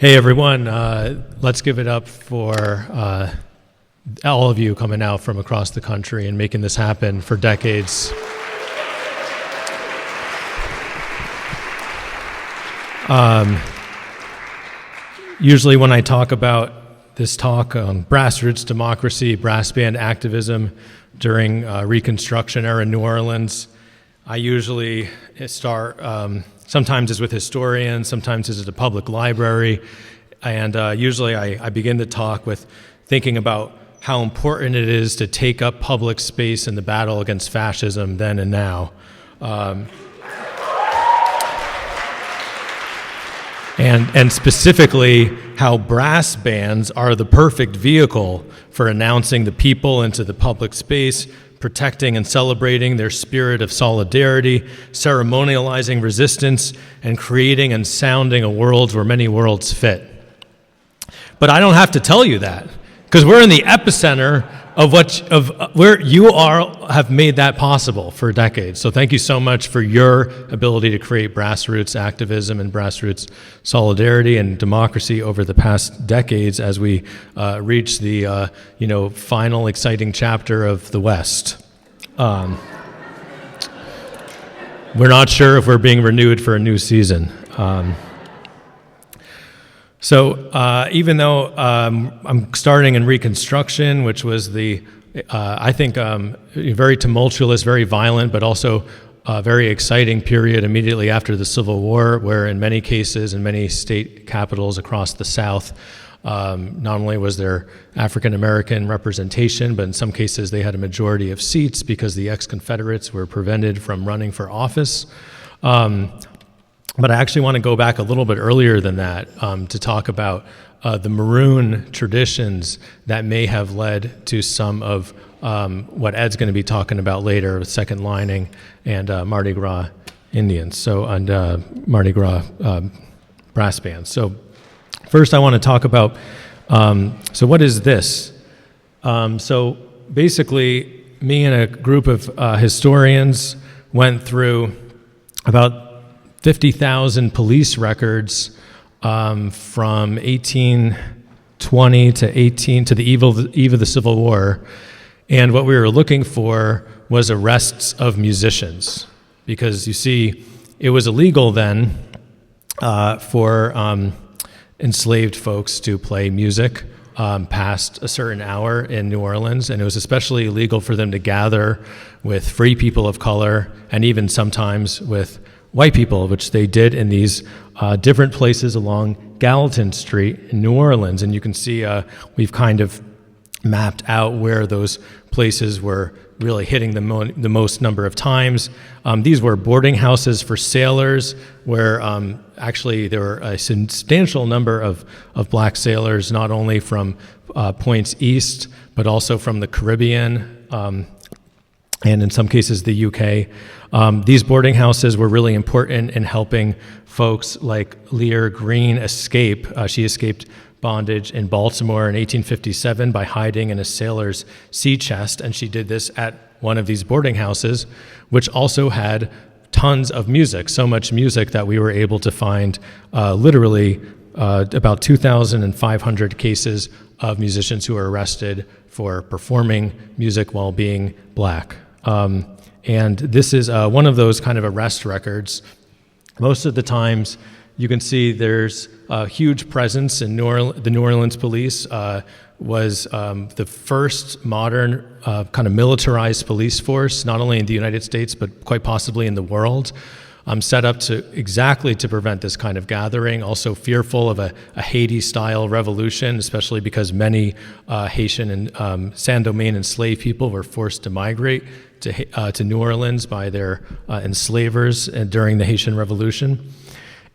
Hey everyone, let's give it up for all of you coming out from across the country and making this happen for decades. Usually when I talk about this talk on Brassroots, democracy, brass band activism during Reconstruction-Era New Orleans, I usually start, sometimes it's with historians, sometimes it's at a public library, and usually I begin the talk with thinking about how important it is to take up public space in the battle against fascism then and now. And specifically, how brass bands are the perfect vehicle for announcing the people into the public space, protecting and celebrating their spirit of solidarity, ceremonializing resistance, and creating and sounding a world where many worlds fit. But I don't have to tell you that, because we're in the epicenter of where you have made that possible for decades. So thank you so much for your ability to create Brassroots activism and Brassroots solidarity and democracy over the past decades as we reach the final exciting chapter of the West. We're not sure if we're being renewed for a new season. So even though I'm starting in Reconstruction, which was I think, very tumultuous, very violent, but also a very exciting period immediately after the Civil War, where in many cases, in many state capitals across the South, not only was there African-American representation, but in some cases they had a majority of seats because the ex-Confederates were prevented from running for office. But I actually want to go back a little bit earlier than that to talk about the Maroon traditions that may have led to some of what Ed's going to be talking about later with Second Lining and Mardi Gras Indians, and Mardi Gras brass bands. So first I want to talk about, so what is this? So basically, me and a group of historians went through about 50,000 police records from 1820 to the eve of the Civil War, and what we were looking for was arrests of musicians, because you see, it was illegal then for enslaved folks to play music past a certain hour in New Orleans, and it was especially illegal for them to gather with free people of color and even sometimes with white people, which they did in these different places along Gallatin Street in New Orleans. And you can see we've kind of mapped out where those places were really hitting the most number of times. These were boarding houses for sailors, where actually there were a substantial number of black sailors, not only from points east, but also from the Caribbean, and in some cases the UK. These boarding houses were really important in helping folks like Lear Green escape. She escaped bondage in Baltimore in 1857 by hiding in a sailor's sea chest, and she did this at one of these boarding houses, which also had tons of music, so much music that we were able to find literally about 2,500 cases of musicians who were arrested for performing music while being black. And this is one of those kind of arrest records. Most of the times you can see there's a huge presence in the New Orleans police. Was the first modern kind of militarized police force, not only in the United States, but quite possibly in the world. Set up exactly to prevent this kind of gathering, also fearful of a Haiti-style revolution, especially because many Haitian and Saint-Domingue enslaved people were forced to migrate to New Orleans by their enslavers during the Haitian Revolution.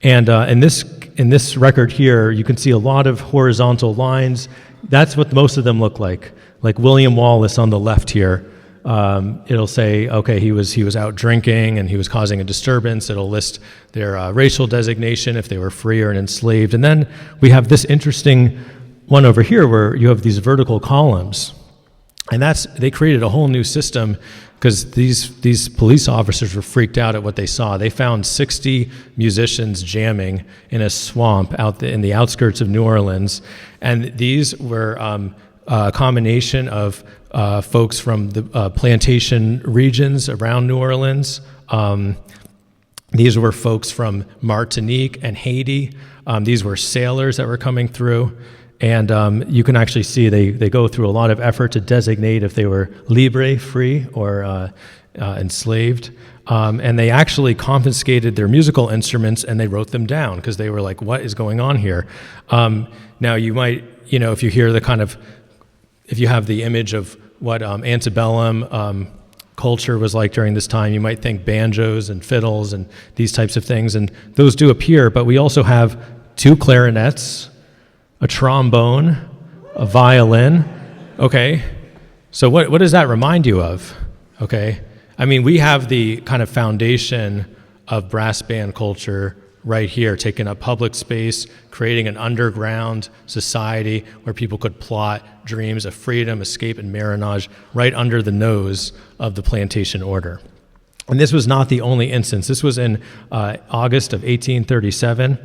And in this record here, you can see a lot of horizontal lines. That's what most of them look like William Wallace on the left here. It'll say, okay, he was out drinking and he was causing a disturbance. It'll list their racial designation, if they were free or enslaved. And then we have this interesting one over here where you have these vertical columns. And they created a whole new system because these police officers were freaked out at what they saw. They found 60 musicians jamming in a swamp in the outskirts of New Orleans, and these were a combination of folks from the plantation regions around New Orleans. These were folks from Martinique and Haiti. These were sailors that were coming through. And you can actually see they go through a lot of effort to designate if they were libre, free, or enslaved. And they actually confiscated their musical instruments and they wrote them down because they were like, what is going on here? Now you might, if you hear if you have the image of what antebellum culture was like during this time, you might think banjos and fiddles and these types of things. And those do appear, but we also have 2 clarinets, a trombone, a violin. Okay, so what does that remind you of? Okay, I mean, we have the kind of foundation of brass band culture right here, taking up public space, creating an underground society where people could plot dreams of freedom, escape, and marriage right under the nose of the plantation order. And this was not the only instance. This was in August of 1837.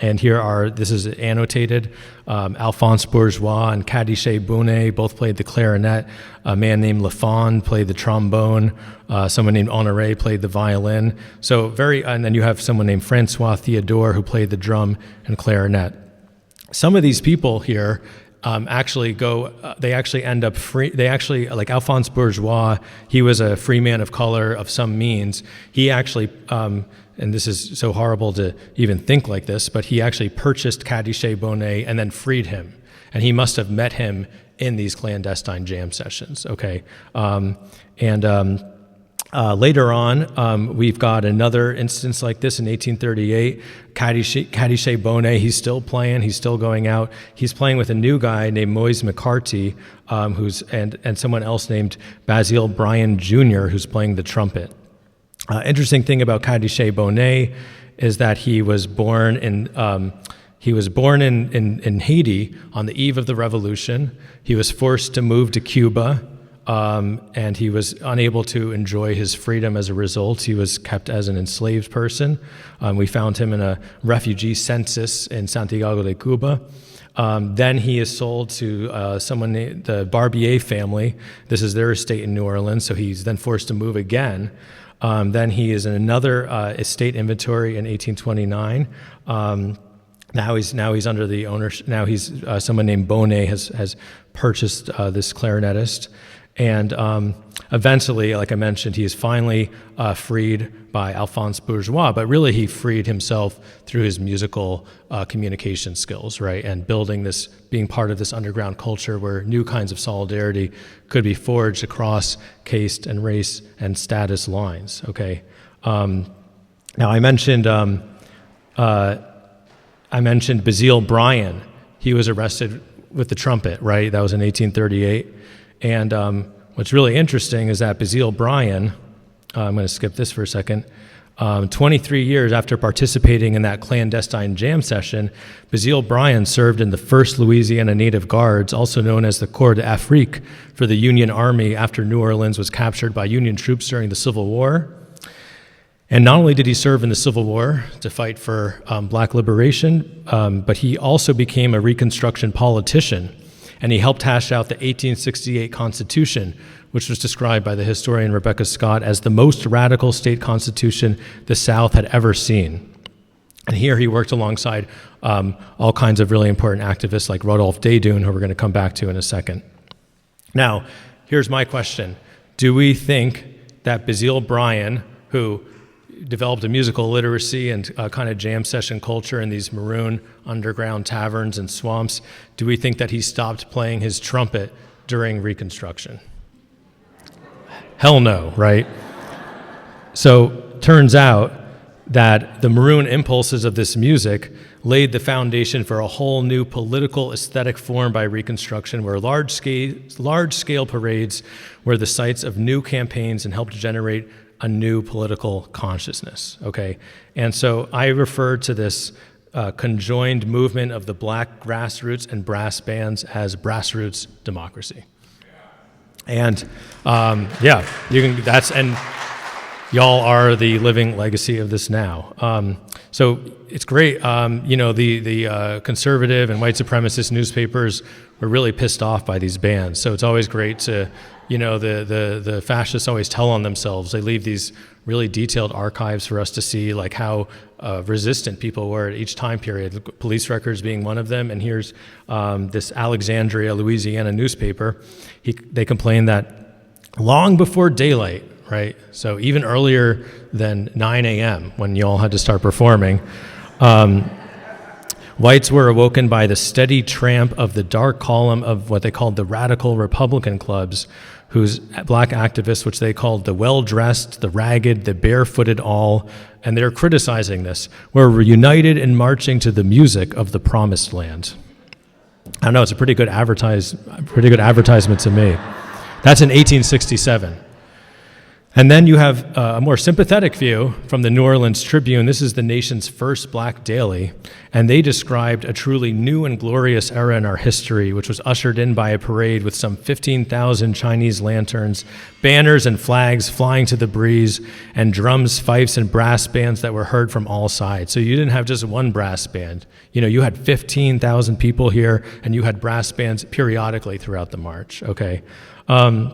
And this is annotated. Alphonse Bourgeois and Cadichet Bonnet both played the clarinet. A man named Lafond played the trombone. Someone named Honoré played the violin. And then you have someone named Francois Theodore who played the drum and clarinet. Some of these people here they actually end up free. Like Alphonse Bourgeois, he was a free man of color of some means. He actually, and this is so horrible to even think like this, but he actually purchased Cadichet Bonnet and then freed him. And he must have met him in these clandestine jam sessions, okay? Later on, we've got another instance like this in 1838. Cadichet Bonnet, he's still playing, he's still going out. He's playing with a new guy named Moise McCarty, and someone else named Basile Bryan Jr., who's playing the trumpet. Interesting thing about Cadichet Bonnet is that he was born in Haiti on the eve of the revolution. He was forced to move to Cuba, and he was unable to enjoy his freedom as a result. He was kept as an enslaved person. We found him in a refugee census in Santiago de Cuba. Then he is sold to someone named the Barbier family. This is their estate in New Orleans, so he's then forced to move again. Then he is in another estate inventory in 1829. Now he's under the ownership. Now he's someone named Bonnet has purchased this clarinetist, and eventually, like I mentioned, he is finally freed by Alphonse Bourgeois. But really, he freed himself through his musical communication skills, right, and being part of this underground culture where new kinds of solidarity could be forged across caste and race and status lines. Okay, now I mentioned Basile Bryan. He was arrested with the trumpet, right? That was in 1838. And what's really interesting is that Basile Bryan, I'm going to skip this for a second, 23 years after participating in that clandestine jam session, Basile Bryan served in the 1st Louisiana Native Guards, also known as the Corps d'Afrique, for the Union Army after New Orleans was captured by Union troops during the Civil War. And not only did he serve in the Civil War to fight for black liberation, but he also became a Reconstruction politician. And he helped hash out the 1868 Constitution, which was described by the historian Rebecca Scott as the most radical state constitution the South had ever seen. And here he worked alongside all kinds of really important activists like Rodolphe Desdunes, who we're going to come back to in a second. Now, here's my question. Do we think that Basile Bryan, who developed a musical literacy and a kind of jam session culture in these maroon underground taverns and swamps, do we think that he stopped playing his trumpet during Reconstruction? Hell no, right? So turns out that the maroon impulses of this music laid the foundation for a whole new political aesthetic form by Reconstruction, where large-scale parades were the sites of new campaigns and helped generate a new political consciousness, okay? And so I refer to this conjoined movement of the black grassroots and brass bands as Brassroots democracy. And yeah, you can. And y'all are the living legacy of this now. So it's great. The conservative and white supremacist newspapers were really pissed off by these bans. So it's always great to, the fascists always tell on themselves. They leave these really detailed archives for us to see, like how resistant people were at each time period. The police records being one of them. And here's this Alexandria, Louisiana newspaper. They complained that long before daylight, right? So even earlier than 9 a.m. when you all had to start performing, whites were awoken by the steady tramp of the dark column of what they called the radical Republican clubs, whose black activists, which they called the well-dressed, the ragged, the barefooted all, and they're criticizing this, were united in marching to the music of the promised land. I don't know, it's a pretty good advertisement to me. That's in 1867. And then you have a more sympathetic view from the New Orleans Tribune. This is the nation's first black daily, and they described a truly new and glorious era in our history, which was ushered in by a parade with some 15,000 Chinese lanterns, banners and flags flying to the breeze, and drums, fifes, and brass bands that were heard from all sides. So you didn't have just one brass band. You had 15,000 people here, and you had brass bands periodically throughout the march, okay? Of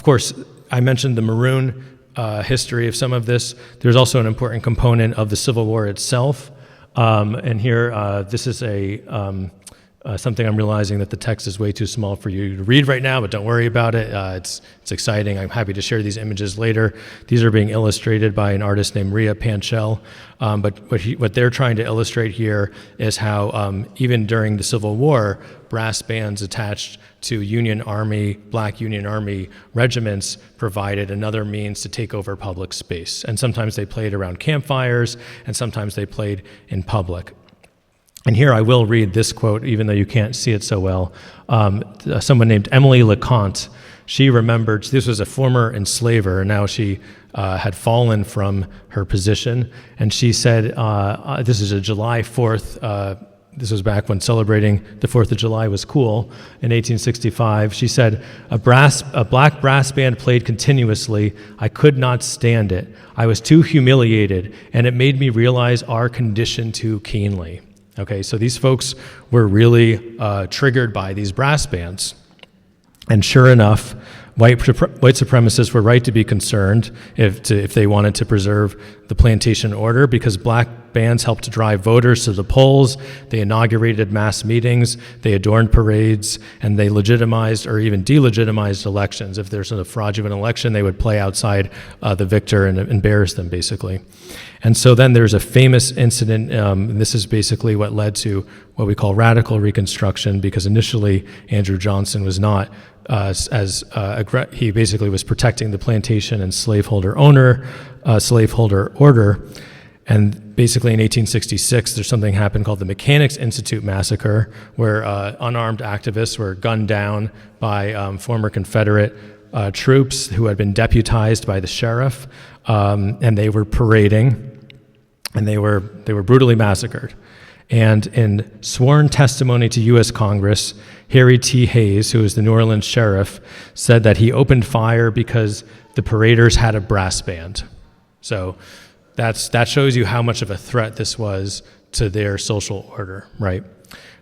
course, I mentioned the Maroon history of some of this. There's also an important component of the Civil War itself. And here, this is something I'm realizing that the text is way too small for you to read right now, but don't worry about it. It's exciting. I'm happy to share these images later. These are being illustrated by an artist named Rhea Panchel. But what they're trying to illustrate here is how even during the Civil War, brass bands attached to Black Union Army regiments provided another means to take over public space. And sometimes they played around campfires, and sometimes they played in public. And here I will read this quote, even though you can't see it so well. Someone named Emily LeConte, she remembered, this was a former enslaver, and now she had fallen from her position. And she said, this is a July 4th, this was back when celebrating the 4th of July was cool, in 1865. She said, a black brass band played continuously. I could not stand it. I was too humiliated, and it made me realize our condition too keenly. Okay, so these folks were really triggered by these brass bands. And sure enough, white supremacists were right to be concerned if they wanted to preserve the plantation order, because black bands helped to drive voters to the polls. They inaugurated mass meetings, they adorned parades, and they legitimized or even delegitimized elections. If there's a fraudulent election, they would play outside the victor and embarrass them, basically. And so then there's a famous incident, and this is basically what led to what we call radical Reconstruction, because initially Andrew Johnson was not he basically was protecting the plantation and slaveholder order. And basically in 1866, there's something happened called the Mechanics Institute Massacre, where unarmed activists were gunned down by former Confederate troops who had been deputized by the sheriff, and they were parading, and they were brutally massacred. And in sworn testimony to U.S. Congress, Harry T. Hayes, who was the New Orleans sheriff, said that he opened fire because the paraders had a brass band. So that shows you how much of a threat this was to their social order, right?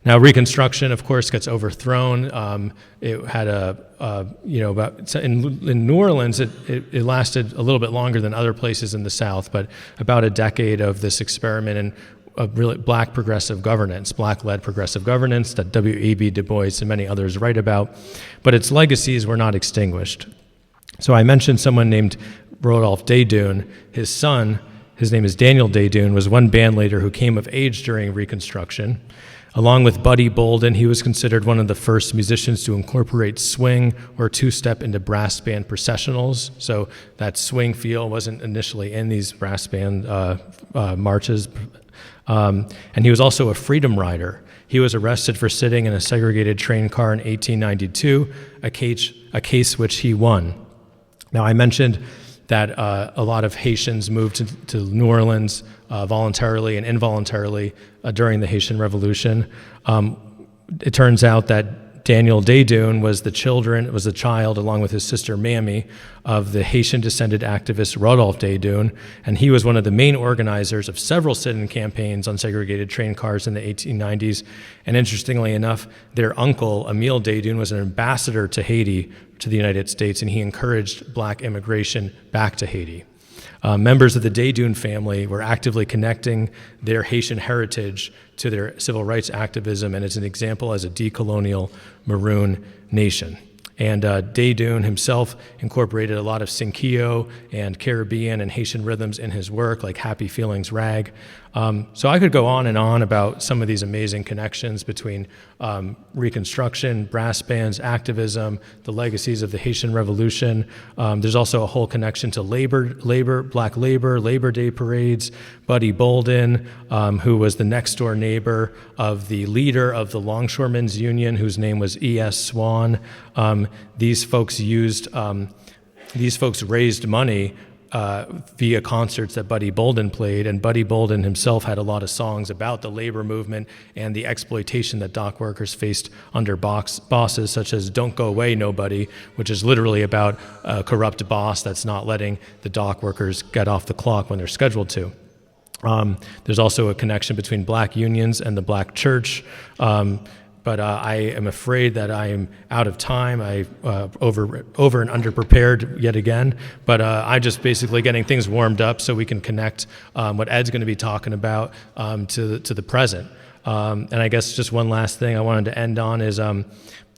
Now, Reconstruction, of course, gets overthrown. It had in New Orleans, it lasted a little bit longer than other places in the South, but about a decade of this experiment in really black progressive governance, black-led progressive governance that W.E.B. Du Bois and many others write about, but its legacies were not extinguished. So I mentioned someone named Rodolphe Desdunes. His son, his name is Daniel Desdunes, was one band leader who came of age during Reconstruction. Along with Buddy Bolden, he was considered one of the first musicians to incorporate swing or two-step into brass band processionals. So that swing feel wasn't initially in these brass band marches. And he was also a freedom rider. He was arrested for sitting in a segregated train car in 1892, a case which he won. Now, I mentioned that a lot of Haitians moved to New Orleans voluntarily and involuntarily during the Haitian Revolution. It turns out that Daniel Daydoun was the child, along with his sister Mammy, of the Haitian-descended activist Rodolphe Daydoun, and he was one of the main organizers of several sit-in campaigns on segregated train cars in the 1890s. And interestingly enough, their uncle, Emile Daydoun, was an ambassador to Haiti, to the United States, and he encouraged black immigration back to Haiti. Members of the Daydoun family were actively connecting their Haitian heritage to their civil rights activism, and as an example as a decolonial maroon nation. And Daydoun himself incorporated a lot of Sinkio and Caribbean and Haitian rhythms in his work, like Happy Feelings Rag. So I could go on and on about some of these amazing connections between Reconstruction, brass bands, activism, the legacies of the Haitian Revolution. There's also a whole connection to Black Labor Day parades. Buddy Bolden, who was the next door neighbor of the leader of the Longshoremen's Union, whose name was E.S. Swan. These folks raised money via concerts that Buddy Bolden played, and Buddy Bolden himself had a lot of songs about the labor movement and the exploitation that dock workers faced under bosses such as Don't Go Away Nobody, which is literally about a corrupt boss that's not letting the dock workers get off the clock when they're scheduled to. There's also a connection between black unions and the black church. But I am afraid that I am out of time. I over and underprepared yet again. But I'm just basically getting things warmed up so we can connect what Ed's going to be talking about to the present. And I guess just one last thing I wanted to end on is,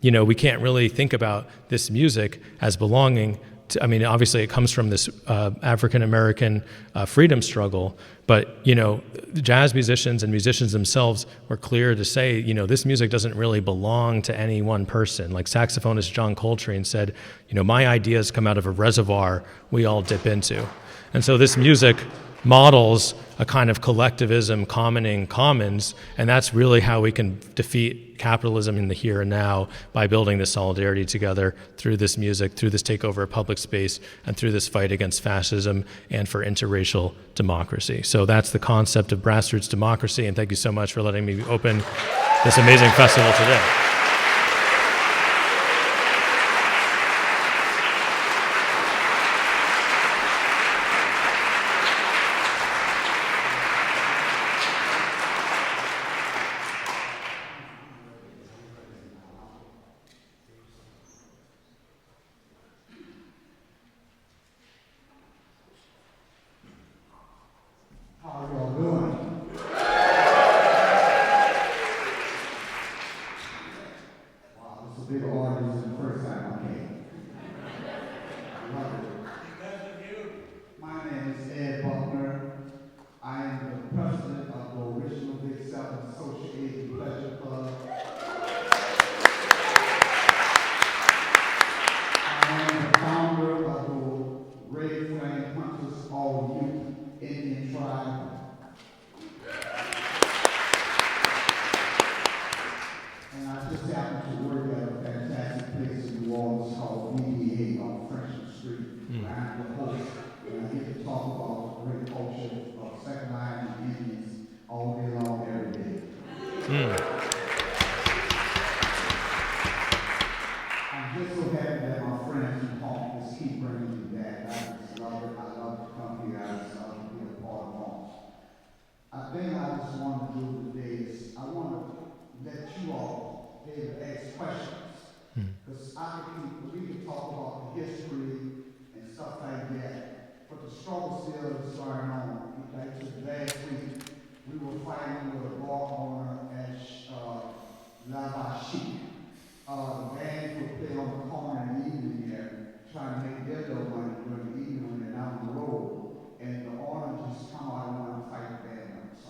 we can't really think about this music as belonging to, obviously it comes from this African-American freedom struggle, but, the jazz musicians and musicians themselves were clear to say, this music doesn't really belong to any one person. Like saxophonist John Coltrane said, my ideas come out of a reservoir we all dip into. And so this music models a kind of collectivism, commoning commons, and that's really how we can defeat capitalism in the here and now, by building this solidarity together through this music, through this takeover of public space, and through this fight against fascism and for interracial democracy. So that's the concept of Brassroots democracy, and thank you so much for letting me open this amazing festival today. I'm just so happy that my friends from HONK just keep bringing me back. I just love it. I love to come here. I just love to be a part of HONK. I think I just want to do today is I want to let you all be able to ask questions. Because we can talk about the history and stuff like that, but the struggle still is going on. Like last week, we were fighting with a bar owner at La Vachique. The bands would play on the corner in the evening there, trying to make their little money during the evening when they're down the road. And the owner just come out and want to fight the band members.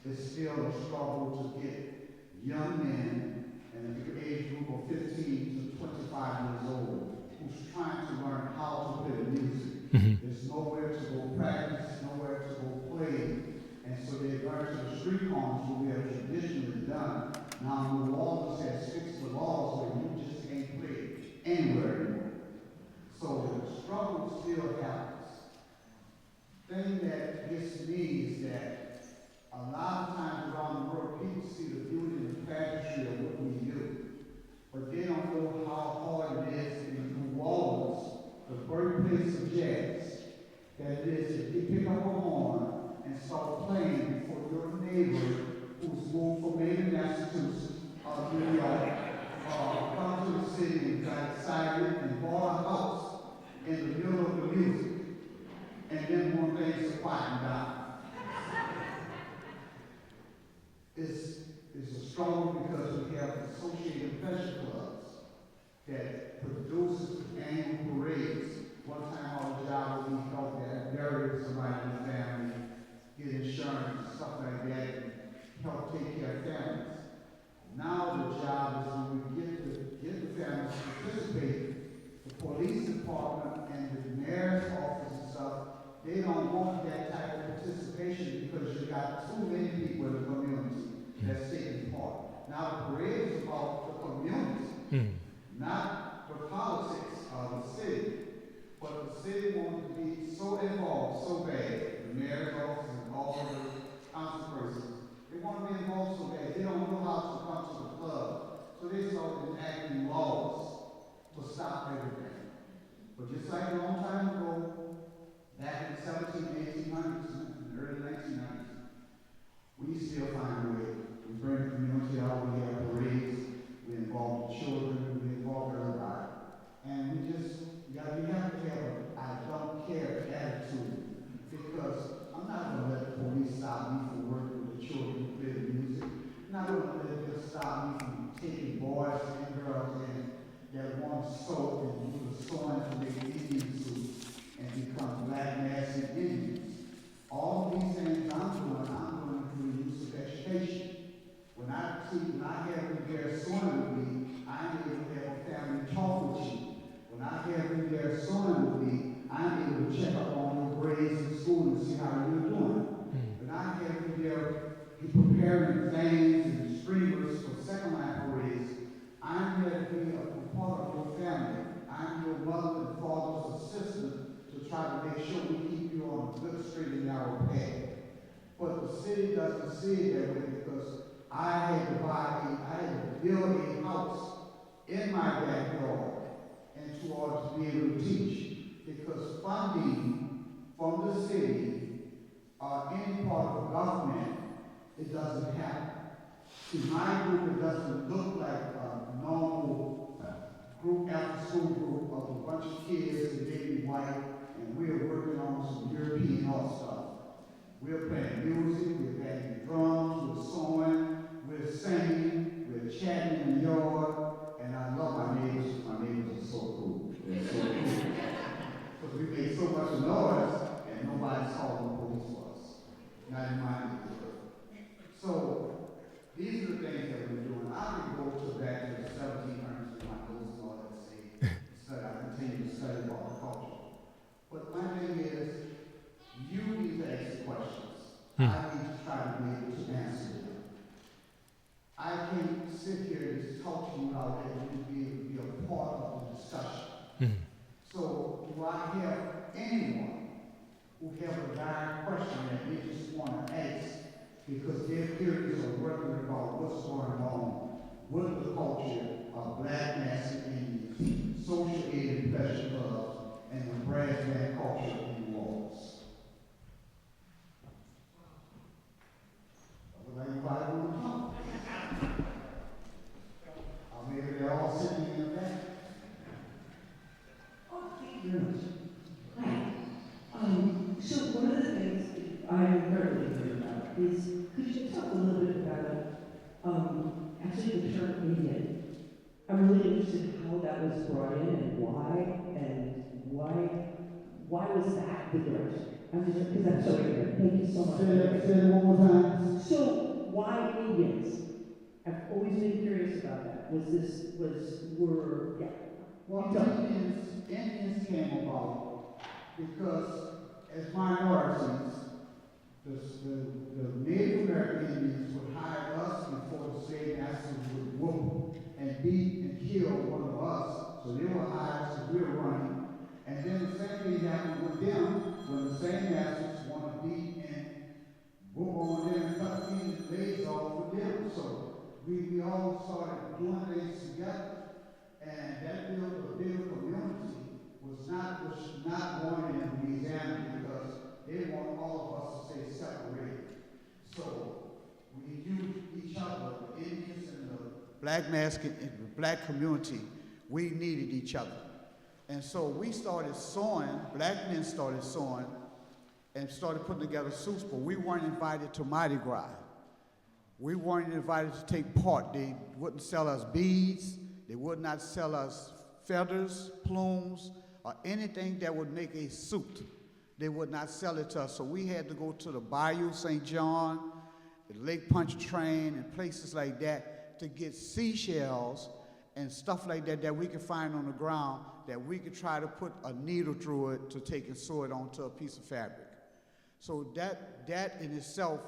It's still a struggle to get young men in the age group of 15 to 25 years old who's trying to learn how to play the music. There's nowhere to go practice, nowhere to go play. And so they learn to the street corners where we have traditionally done. Now, New Orleans has fixed the laws where you just can't play anywhere anymore. So the struggle still happens. The thing that gets me is that a lot of times around the world, people see the beauty and the pageantry of what we do. decided and bought a house in the middle of the music, and then one thing to quieten down. It's a struggle because we have associated pleasure clubs that produces annual parades. One time our job would be help that bury somebody in the family, get insurance and stuff like that, and help take care of families. Now the job is when we get the families to participate, the police department and the mayor's office and stuff, they don't want that type of participation because you got too many people in the community that's taking part. Now the parade is about the community, not the politics of the city. But the city wanted to be so involved, so bad, the mayor's office and all the councilpersons, they want to be involved so bad, they don't know how to come to the club. So they started enacting laws to stop everything. But just like a long time ago, back in the 1800s and early 1990s, we still find a way. We bring the community out, we have parades, we involve the children, we involve everybody. And we have to have a I don't care attitude, because I'm not going to let the police stop me from working with the children who play the music. I'm not going to let them stop me from taking boys and girls in that want to sew and do the sewing to make Indian suits and become black masked Indians. All of these things I'm doing through the use of education. When I have you there sewing with me, I'm able to have a family talk with you. When I have you there sewing with me, I'm able to check up on your grades in school and see how you're doing. When I have you there preparing things and streamers for second line parades, I'm there to be a part of your family. I'm your mother and father's assistant to try to make sure we keep you on a good straight and narrow path. But the city doesn't see it that way because I had to build a house in my backyard and to order to be able to teach. Because funding from the city or any part of the government, it doesn't happen. See, my group, it doesn't look like a normal group, after school group of a bunch of kids and maybe white, and we're working on some European art stuff. We're playing music, we're playing drums, we're sewing, we're singing, we're chatting in the yard, and I love my neighbors. My neighbors are so cool. They're so cool. Because we make so much noise, and nobody's calling the police for us. Not in my neighborhood. So, these are the things that we're doing. I could go back to the 1700s with my notes and all that I continue to study about the culture. But my thing is, you need to ask the questions. I need to try to be able to answer them. I can't sit here and just talk to you out there and be able to be a part of the discussion. So, do I have anyone who have a direct question that they just want to ask because their theories are working about what's going on with the culture of black massive Indians, social aid and pleasure clubs, and the brass band culture in New Orleans? Would anybody want to talk? Or maybe they're all sitting in the back. Oh, thank you very much. Hi. So one of the things I'm incredibly curious about is, could you talk a little bit about actually the term Indian? I'm really interested in how that was brought in and why was that the direction? I'm just, because I'm so ignorant. Thank you so much. Say it one more time. So why Indians? I've always been curious about that. Well, Indians came about because as minorities, the Native American Indians would hire us before the slave masters would whoop and beat and kill one of us. So they were hired because we were running. And then the same thing happened with them when the same masters want to beat and whoop on them and cut feet and legs off for them. So we all started doing things together. And that built a bigger community was not going in Louisiana because they want all of us to stay separated. So we used each other, the Indians and the black community, we needed each other. And so we started sewing, black men started sewing, and started putting together suits, but we weren't invited to Mardi Gras. We weren't invited to take part. They wouldn't sell us beads, they would not sell us feathers, plumes, or anything that would make a suit. They would not sell it to us, so we had to go to the Bayou St. John, the Lake Pontchartrain, and places like that to get seashells and stuff like that that we could find on the ground that we could try to put a needle through it to take and sew it onto a piece of fabric. So that in itself,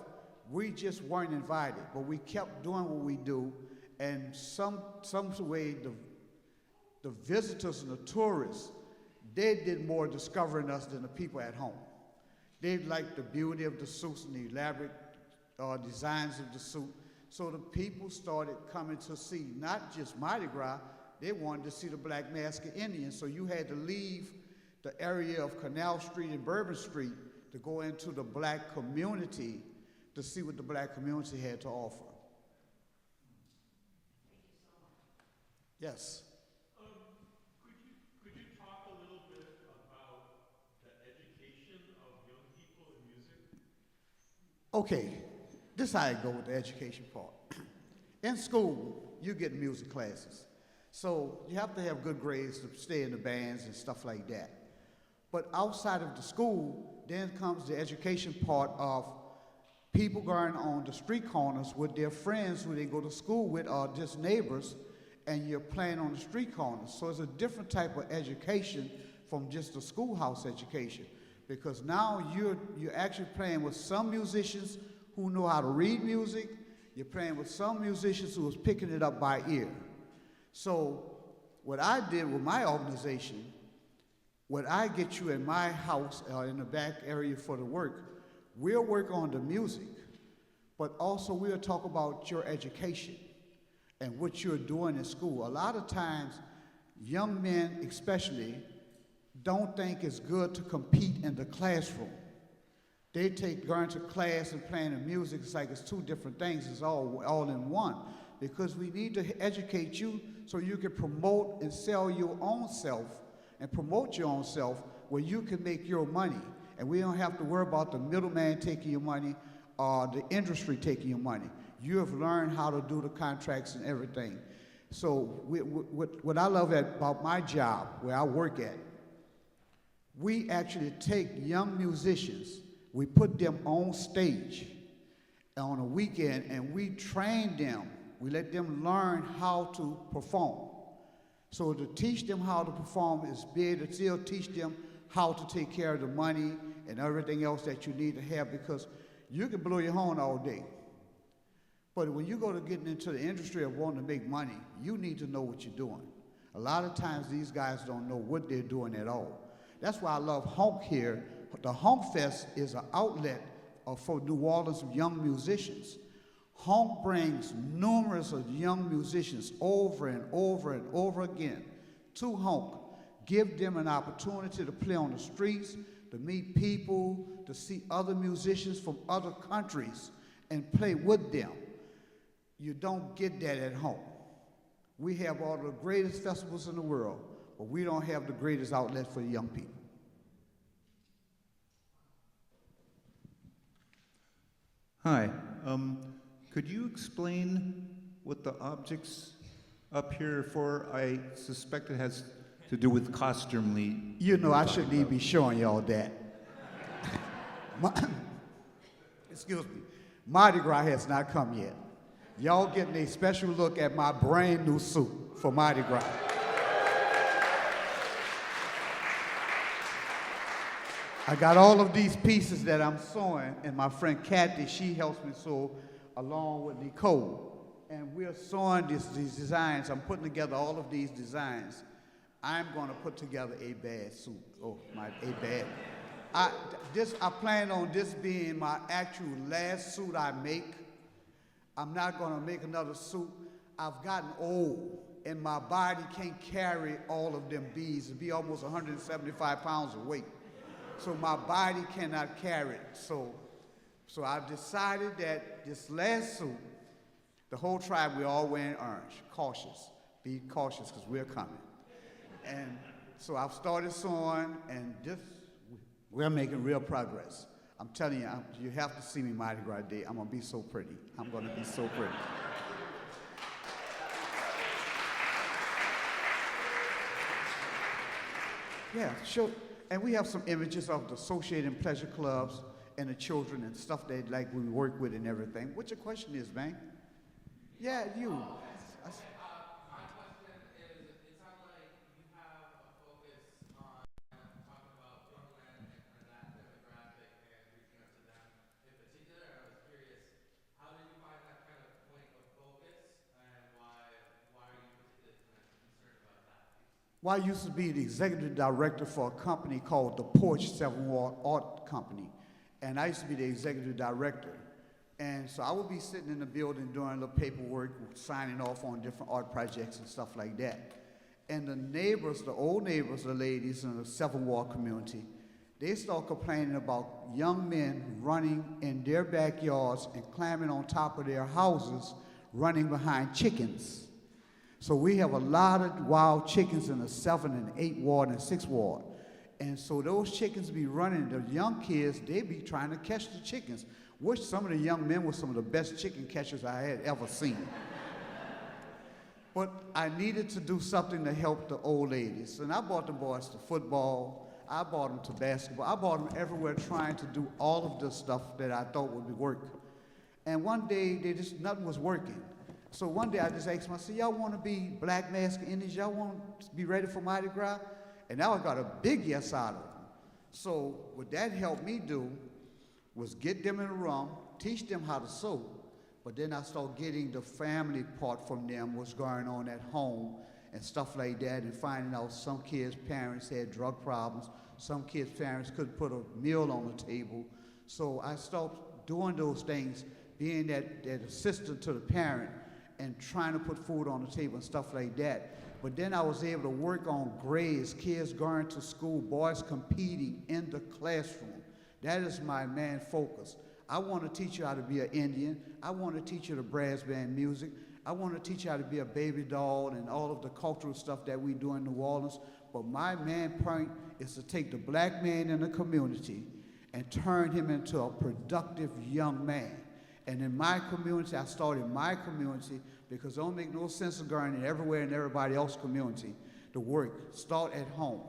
we just weren't invited, but we kept doing what we do, and some way the visitors and the tourists, they did more discovering us than the people at home. They liked the beauty of the suits and the elaborate designs of the suit. So the people started coming to see not just Mardi Gras, they wanted to see the Black Masked Indian. So you had to leave the area of Canal Street and Bourbon Street to go into the black community to see what the black community had to offer. Yes. Could you talk a little bit about the education of young people in music? Okay, this is how I go with the education part. In school, you get music classes. So you have to have good grades to stay in the bands and stuff like that. But outside of the school, then comes the education part of people going on the street corners with their friends who they go to school with or just neighbors, and you're playing on the street corners. So it's a different type of education from just the schoolhouse education, because now you're actually playing with some musicians who know how to read music. You're playing with some musicians who was picking it up by ear. So what I did with my organization, when I get you in my house or in the back area for the work, we'll work on the music, but also we'll talk about your education and what you're doing in school. A lot of times, young men especially don't think it's good to compete in the classroom. They take going to class and playing the music, it's like it's two different things, it's all in one. Because we need to educate you so you can promote and sell your own self and promote your own self where you can make your money. And we don't have to worry about the middleman taking your money or the industry taking your money. You have learned how to do the contracts and everything. So what I love about my job, where I work at, we actually take young musicians, we put them on stage on a weekend, and we train them. We let them learn how to perform. So to teach them how to perform is be able to still teach them how to take care of the money and everything else that you need to have, because you can blow your horn all day. But when you go to getting into the industry of wanting to make money, you need to know what you're doing. A lot of times these guys don't know what they're doing at all. That's why I love HONK here. The HONK Fest is an outlet for New Orleans young musicians. HONK brings numerous of young musicians over and over and over again to HONK. Give them an opportunity to play on the streets, to meet people, to see other musicians from other countries and play with them. You don't get that at home. We have all the greatest festivals in the world, but we don't have the greatest outlet for young people. Hi. Could you explain what the objects up here are for? I suspect it has to do with costume. You know, I shouldn't even be showing y'all that. Excuse me. Mardi Gras has not come yet. Y'all getting a special look at my brand new suit for Mardi Gras. I got all of these pieces that I'm sewing, and my friend Kathy, she helps me sew along with Nicole. And we're sewing these designs. I'm putting together all of these designs. I'm going to put together a bad suit. Oh, a bad. I plan on this being my actual last suit I make. I'm not going to make another suit. I've gotten old, and my body can't carry all of them beads. It'd be almost 175 pounds of weight. So my body cannot carry it. So I've decided that this last suit, the whole tribe, we're all wearing orange. Cautious. Be cautious, because we're coming. And so I've started sewing, and we're making real progress. I'm telling you, you have to see me Mardi Gras Day. I'm gonna be so pretty. I'm gonna be so pretty. Yeah, sure. And we have some images of the associated pleasure clubs and the children and stuff that like we work with and everything. What your question is, man? Yeah, you. My question is, it sounds like you have a focus on talking about Brooklyn and kind of that demographic and reaching out to them in particular. I was curious, how did you find that kind of point of focus, and why are you particularly kind of concerned about that? Well, I used to be the executive director for a company called the Porch 7 Ward Art Company. And I used to be the executive director. And so I would be sitting in the building doing a little paperwork, signing off on different art projects and stuff like that. And the neighbors, the old neighbors, the ladies in the 7 Ward community, they start complaining about young men running in their backyards and climbing on top of their houses, running behind chickens. So we have a lot of wild chickens in the 7 and 8 Ward and 6 Ward. And so those chickens be running, the young kids, they be trying to catch the chickens, which some of the young men were some of the best chicken catchers I had ever seen. But I needed to do something to help the old ladies. And I brought the boys to football, I brought them to basketball, I brought them everywhere trying to do all of this stuff that I thought would be work. And one day, nothing was working. So one day I just asked them, I said, y'all want to be Black Mask Indians? Y'all want to be ready for Mardi Gras? And now I got a big yes out of them. So what that helped me do was get them in a room, teach them how to sew, but then I started getting the family part from them, what's going on at home and stuff like that, and finding out some kids' parents had drug problems, some kids' parents couldn't put a meal on the table. So I started doing those things, being that assistant to the parent and trying to put food on the table and stuff like that. But then I was able to work on grades, kids going to school, boys competing in the classroom. That is my main focus. I want to teach you how to be an Indian. I want to teach you the brass band music. I want to teach you how to be a baby doll and all of the cultural stuff that we do in New Orleans. But my main point is to take the black man in the community and turn him into a productive young man. And in my community, I started my community because it don't make no sense of going everywhere in everybody else's community to work. Start at home.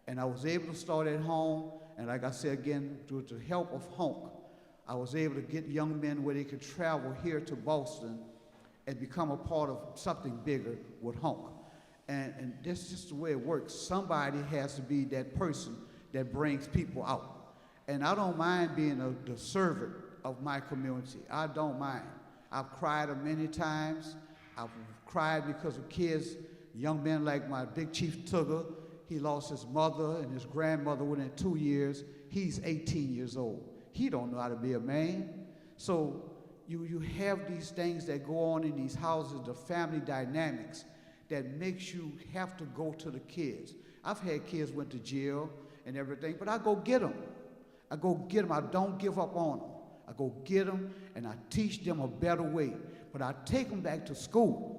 And I was able to start at home, and like I said again, with the help of HONK, I was able to get young men where they could travel here to Boston and become a part of something bigger with HONK. And that's just the way it works. Somebody has to be that person that brings people out. And I don't mind being the servant of my community. I don't mind. I've cried many times. I've cried because of kids, young men like my big chief Tugger. He lost his mother and his grandmother within 2 years. He's 18 years old. He don't know how to be a man. So you have these things that go on in these houses, the family dynamics, that makes you have to go to the kids. I've had kids went to jail and everything, but I go get them. I go get them. I don't give up on them. I go get them and I teach them a better way. But I take them back to school.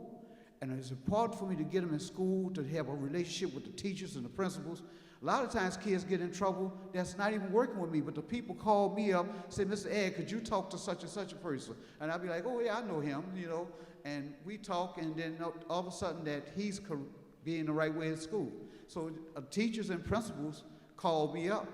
And it's important for me to get them in school, to have a relationship with the teachers and the principals. A lot of times kids get in trouble that's not even working with me, but the people call me up, say, Mr. Ed, could you talk to such and such a person? And I'll be like, oh yeah, I know him, you know. And we talk, and then all of a sudden that he's being the right way at school. So teachers and principals call me up.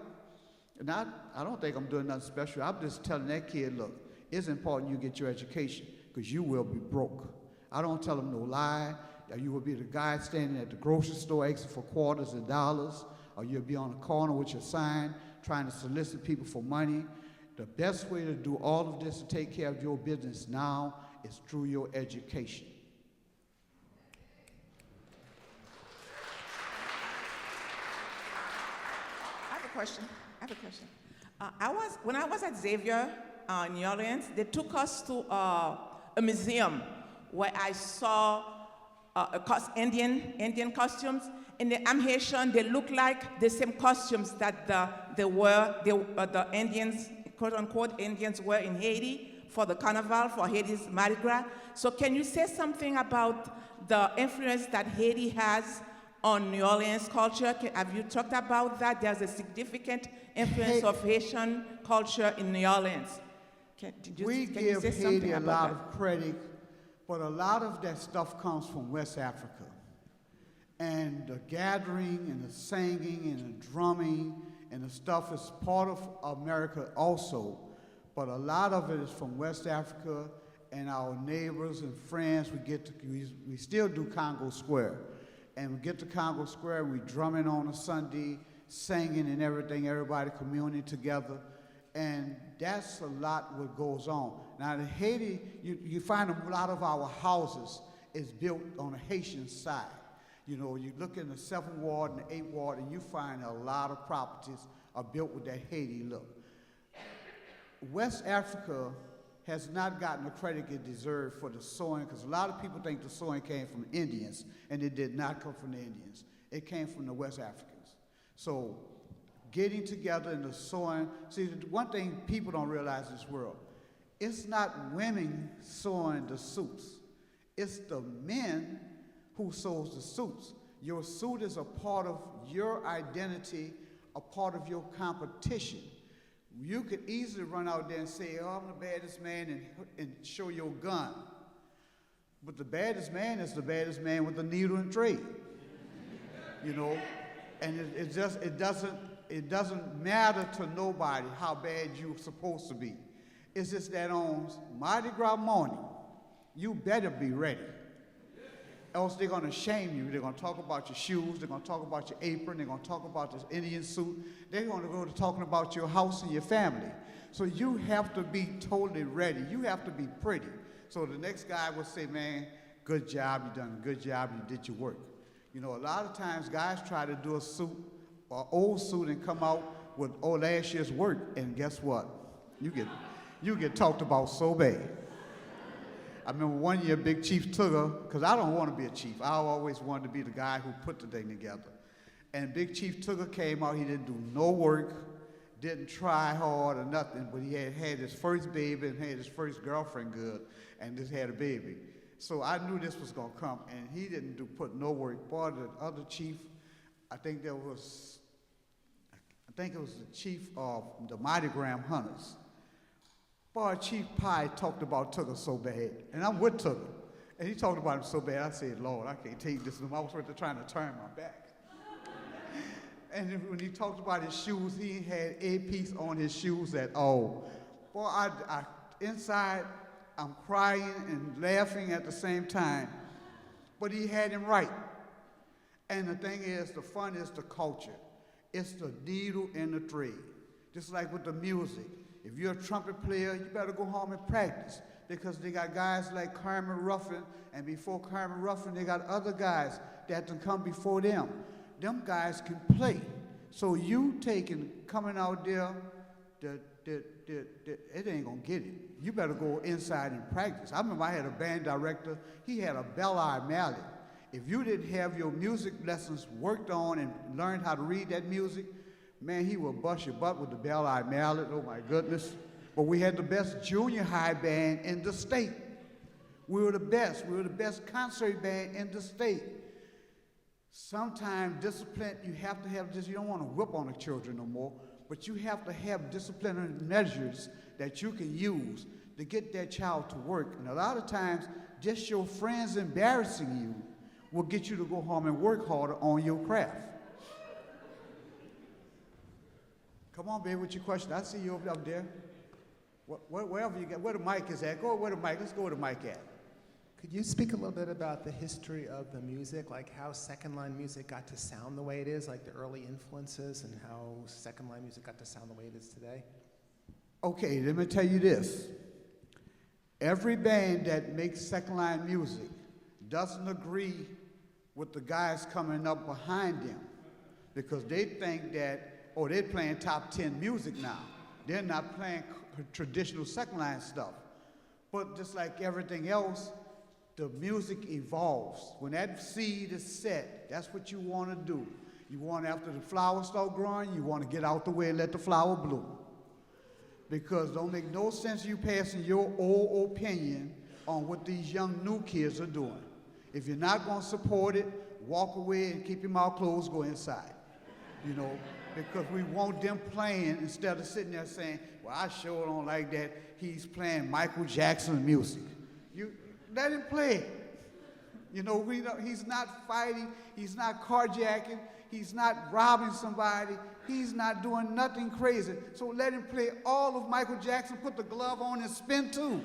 And I don't think I'm doing nothing special. I'm just telling that kid, look, it's important you get your education because you will be broke. I don't tell them no lie. You will be the guy standing at the grocery store asking for quarters and dollars, or you'll be on the corner with your sign trying to solicit people for money. The best way to do all of this to take care of your business now is through your education. I have a question. When I was at Xavier in New Orleans, they took us to a museum where I saw Indian costumes. And I'm Haitian, they look like the same costumes that the Indians, quote unquote, Indians wear in Haiti for the carnival, for Haiti's Mardi Gras. So can you say something about the influence that Haiti has on New Orleans culture? Have you talked about that? There's a significant influence of Haitian culture in New Orleans. Can We you give say something Haiti a about lot that? of credit, but a lot of that stuff comes from West Africa. And the gathering and the singing and the drumming and the stuff is part of America also, but a lot of it is from West Africa and our neighbors and friends. We still do Congo Square. And we get to Congo Square, we drumming on a Sunday, singing and everything, everybody communing together. And that's a lot what goes on. Now in Haiti, you find a lot of our houses is built on the Haitian side. You know, you look in the 7th Ward and the 8th Ward, and you find a lot of properties are built with that Haiti look. West Africa has not gotten the credit it deserves for the sewing, because a lot of people think the sewing came from Indians, and it did not come from the Indians. It came from the West Africans. So getting together in the sewing, see, the one thing people don't realize in this world, it's not women sewing the suits. It's the men who sews the suits. Your suit is a part of your identity, a part of your competition. You could easily run out there and say, oh, I'm the baddest man, and show your gun. But the baddest man is the baddest man with the needle and thread. You know, and it doesn't matter to nobody how bad you're supposed to be. It's just that on Mardi Gras morning, you better be ready. Else they're going to shame you. They're going to talk about your shoes. They're going to talk about your apron. They're going to talk about this Indian suit. They're going to go to talking about your house and your family. So you have to be totally ready. You have to be pretty. So the next guy will say, man, good job. You done a good job. You did your work. You know, a lot of times guys try to do a suit or old suit and come out with last year's work. And guess what? You get talked about so bad. I remember one year Big Chief Tugger, because I don't want to be a chief. I always wanted to be the guy who put the thing together. And Big Chief Tugger came out, he didn't do no work, didn't try hard or nothing, but he had his first baby and had his first girlfriend good, and just had a baby. So I knew this was going to come, and he didn't put no work. Boy, the other chief, I think it was the chief of the Mighty Graham Hunters. Boy, Chief Pye talked about Tugger so bad, and I'm with Tugger, and he talked about him so bad, I said, Lord, I can't take this. I was trying to turn my back. And when he talked about his shoes, he had a piece on his shoes at all. Boy, I inside, I'm crying and laughing at the same time, but he had him right. And the thing is, the fun is the culture. It's the needle and the thread, just like with the music. If you're a trumpet player, you better go home and practice, because they got guys like Carmen Ruffin, and before Carmen Ruffin, they got other guys that can come before them. Them guys can play. So you coming out there, it ain't gonna get it. You better go inside and practice. I remember I had a band director, he had a bell-eye mallet. If you didn't have your music lessons worked on and learned how to read that music, man, he would bust your butt with the bell-eye mallet, oh my goodness. But we had the best junior high band in the state. We were the best. We were the best concert band in the state. Sometimes discipline, you have to have this, you don't want to whip on the children no more, but you have to have disciplinary measures that you can use to get that child to work. And a lot of times, just your friends embarrassing you will get you to go home and work harder on your craft. Come on, baby, with your question. I see you up there. Wherever you get, where the mic is at, go where the mic, let's go where the mic at. Could you speak a little bit about the history of the music, like how second line music got to sound the way it is, like the early influences, and how second line music got to sound the way it is today? Okay, let me tell you this. Every band that makes second line music doesn't agree with the guys coming up behind them, because they think that, oh, they're playing top 10 music now. They're not playing traditional second line stuff. But just like everything else, the music evolves. When that seed is set, that's what you want to do. You want, after the flowers start growing, you want to get out the way and let the flower bloom. Because it don't make no sense you passing your old opinion on what these young new kids are doing. If you're not going to support it, walk away and keep your mouth closed, go inside. You know, because we want them playing instead of sitting there saying, well, I sure don't like that he's playing Michael Jackson music. You let him play. You know, he's not fighting, he's not carjacking, he's not robbing somebody, he's not doing nothing crazy. So let him play all of Michael Jackson, put the glove on and spin too.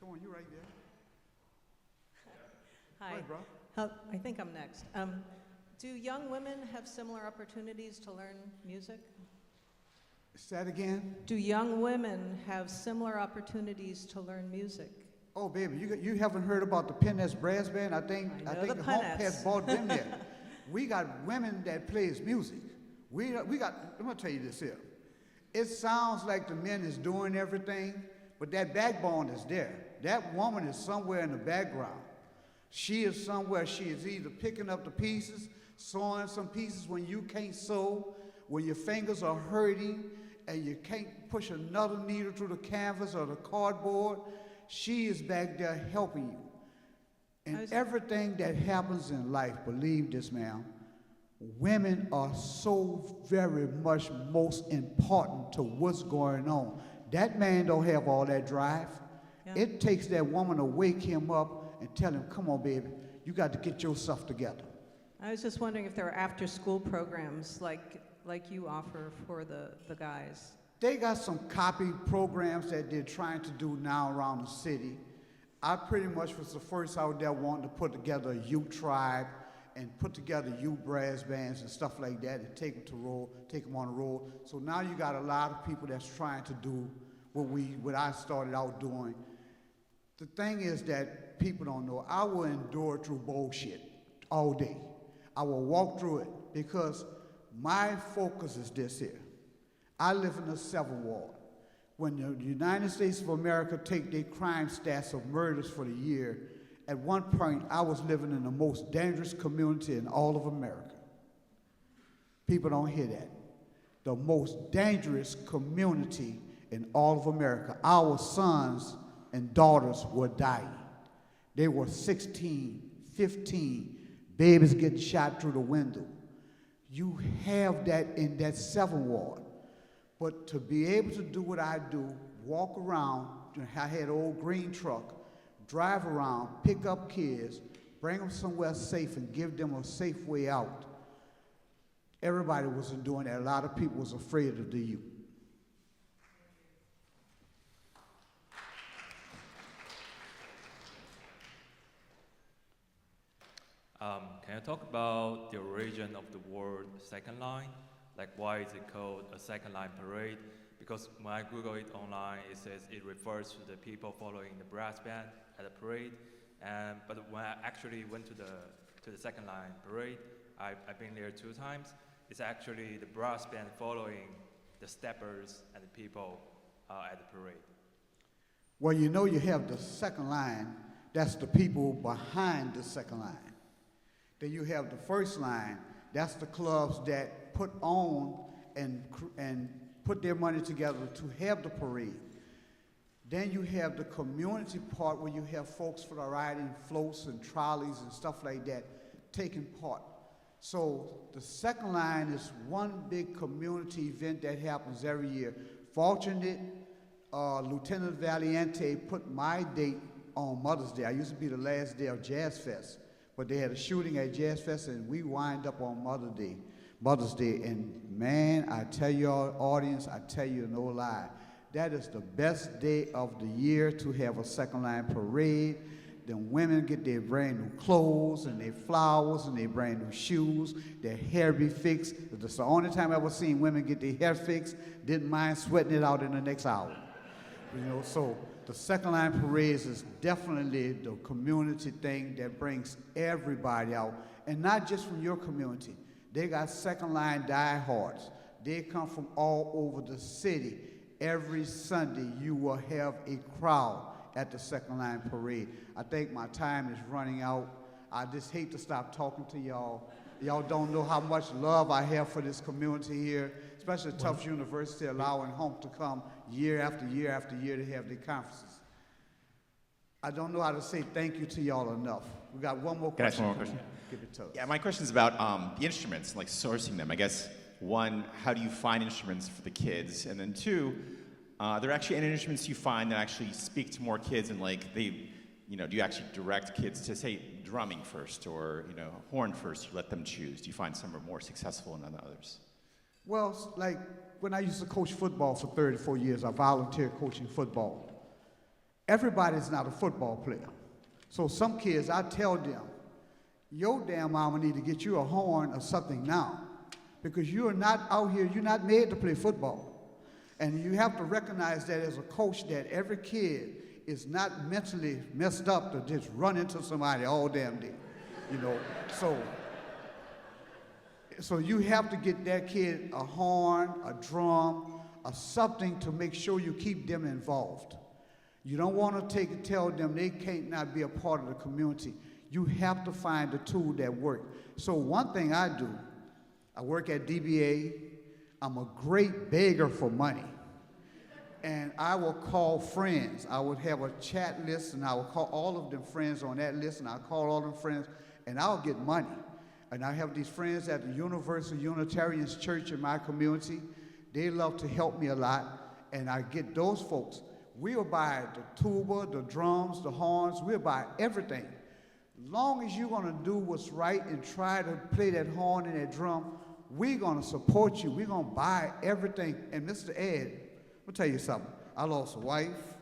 Come on, you right there. Hi. Go ahead, bro. I think I'm next. Do young women have similar opportunities to learn music? Say that again. Do young women have similar opportunities to learn music? Oh, baby, you haven't heard about the Pennett's Brass Band? I think I know the HONK Pennett's. has bought them there. We got women that plays music. We got, I'm gonna tell you this here. It sounds like the men is doing everything, but that backbone is there. That woman is somewhere in the background. She is somewhere, she is either picking up the pieces, sewing some pieces when you can't sew, when your fingers are hurting, and you can't push another needle through the canvas or the cardboard. She is back there helping you. And everything that happens in life, believe this, ma'am, women are so very much most important to what's going on. That man don't have all that drive. Yeah. It takes that woman to wake him up and tell him, come on, baby, you got to get yourself together. I was just wondering if there are after-school programs like you offer for the guys. They got some copy programs that they're trying to do now around the city. I pretty much was the first out there wanting to put together a youth tribe and put together youth brass bands and stuff like that and take them on the road. So now you got a lot of people that's trying to do what I started out doing. The thing is that people don't know, I will endure through bullshit all day. I will walk through it because my focus is this here. I live in the 7th Ward. When the United States of America take their crime stats of murders for the year, at one point I was living in the most dangerous community in all of America. People don't hear that. The most dangerous community in all of America. Our sons and daughters were dying. They were 16, 15, babies getting shot through the window. You have that in that 7th Ward. But to be able to do what I do, walk around, I had an old green truck, drive around, pick up kids, bring them somewhere safe and give them a safe way out. Everybody wasn't doing that. A lot of people was afraid of the youth. Can you talk about the origin of the word second line? Like, why is it called a second line parade? Because when I Google it online, it says it refers to the people following the brass band at the parade. But when I actually went to the second line parade, I've been there 2 times. It's actually the brass band following the steppers and the people at the parade. Well, you know you have the second line. That's the people behind the second line. Then you have the first line. That's the clubs that put on and put their money together to have the parade. Then you have the community part where you have folks for the riding floats and trolleys and stuff like that taking part. So the second line is one big community event that happens every year. Fortunate, Lieutenant Valiente put my date on Mother's Day. I used to be the last day of Jazz Fest, but they had a shooting at Jazz Fest and we wind up on Mother's Day, and man, I tell your audience, I tell you no lie, that is the best day of the year to have a second line parade. Then women get their brand new clothes and their flowers and their brand new shoes, their hair be fixed. That's the only time I ever seen women get their hair fixed, didn't mind sweating it out in the next hour. You know, so the second line parades is definitely the community thing that brings everybody out, and not just from your community. They got second line diehards. They come from all over the city. Every Sunday you will have a crowd at the second line parade. I think my time is running out. I just hate to stop talking to y'all, Y'all don't know how much love I have for this community here, especially Tufts University allowing HONK to come year after year after year to have their conferences. I don't know how to say thank you to y'all enough. We got one more question. Can I ask one more question? Give it to us. Yeah, my question is about the instruments, like sourcing them. I guess, one, how do you find instruments for the kids? And then two, are there actually any instruments you find that actually speak to more kids and like they, you know, do you actually direct kids to say drumming first or, you know, horn first, you let them choose? Do you find some are more successful than others? Well, like when I used to coach football for 34 years, I volunteered coaching football. Everybody's not a football player. So some kids, I tell them, your damn mama need to get you a horn or something now because you're not out here, you're not made to play football. And you have to recognize that as a coach that every kid is not mentally messed up to just run into somebody all damn day, you know. So you have to get that kid a horn, a drum, or something to make sure you keep them involved. You don't want to tell them they can't not be a part of the community. You have to find a tool that works. So one thing I do, I work at DBA. I'm a great beggar for money. And I will call friends. I would have a chat list, and I will call all of them friends on that list, and I'll call all them friends, and I'll get money. And I have these friends at the Universal Unitarian Church in my community. They love to help me a lot, and I get those folks. We'll buy the tuba, the drums, the horns. We'll buy everything. Long as you're going to do what's right and try to play that horn and that drum, we're going to support you. We're going to buy everything. And Mr. Ed, I'll tell you something. I lost a wife.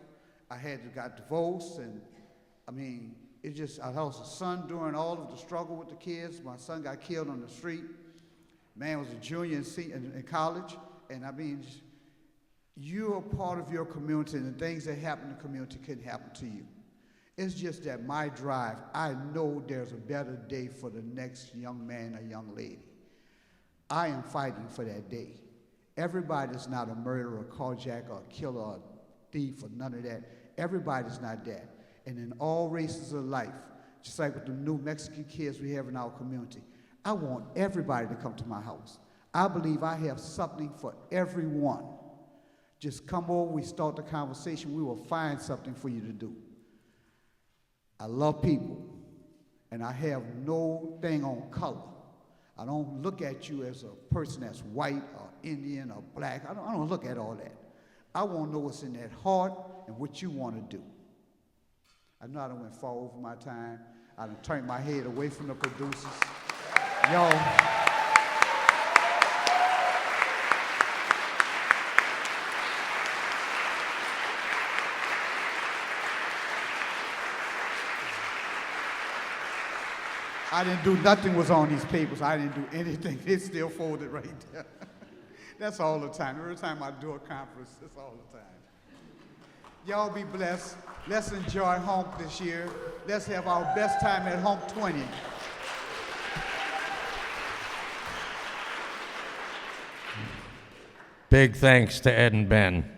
I got divorced, and I mean, I lost a son during all of the struggle with the kids. My son got killed on the street. Man was a junior in college, and I mean, you're a part of your community, and the things that happen in the community can happen to you. It's just that my drive, I know there's a better day for the next young man or young lady. I am fighting for that day. Everybody's not a murderer, a carjacker, a killer, a thief, or none of that. Everybody's not that. And in all races of life, just like with the new Mexican kids we have in our community, I want everybody to come to my house. I believe I have something for everyone. Just come over, we start the conversation, we will find something for you to do. I love people, and I have no thing on color. I don't look at you as a person that's white or Indian or black. I don't look at all that. I want to know what's in that heart and what you want to do. I know I done went far over my time. I done turned my head away from the producers. Y'all. I didn't do nothing was on these papers. I didn't do anything. It's still folded right there. That's all the time. Every time I do a conference, that's all the time. Y'all be blessed. Let's enjoy HONK this year. Let's have our best time at HONK 20. Big thanks to Ed and Ben.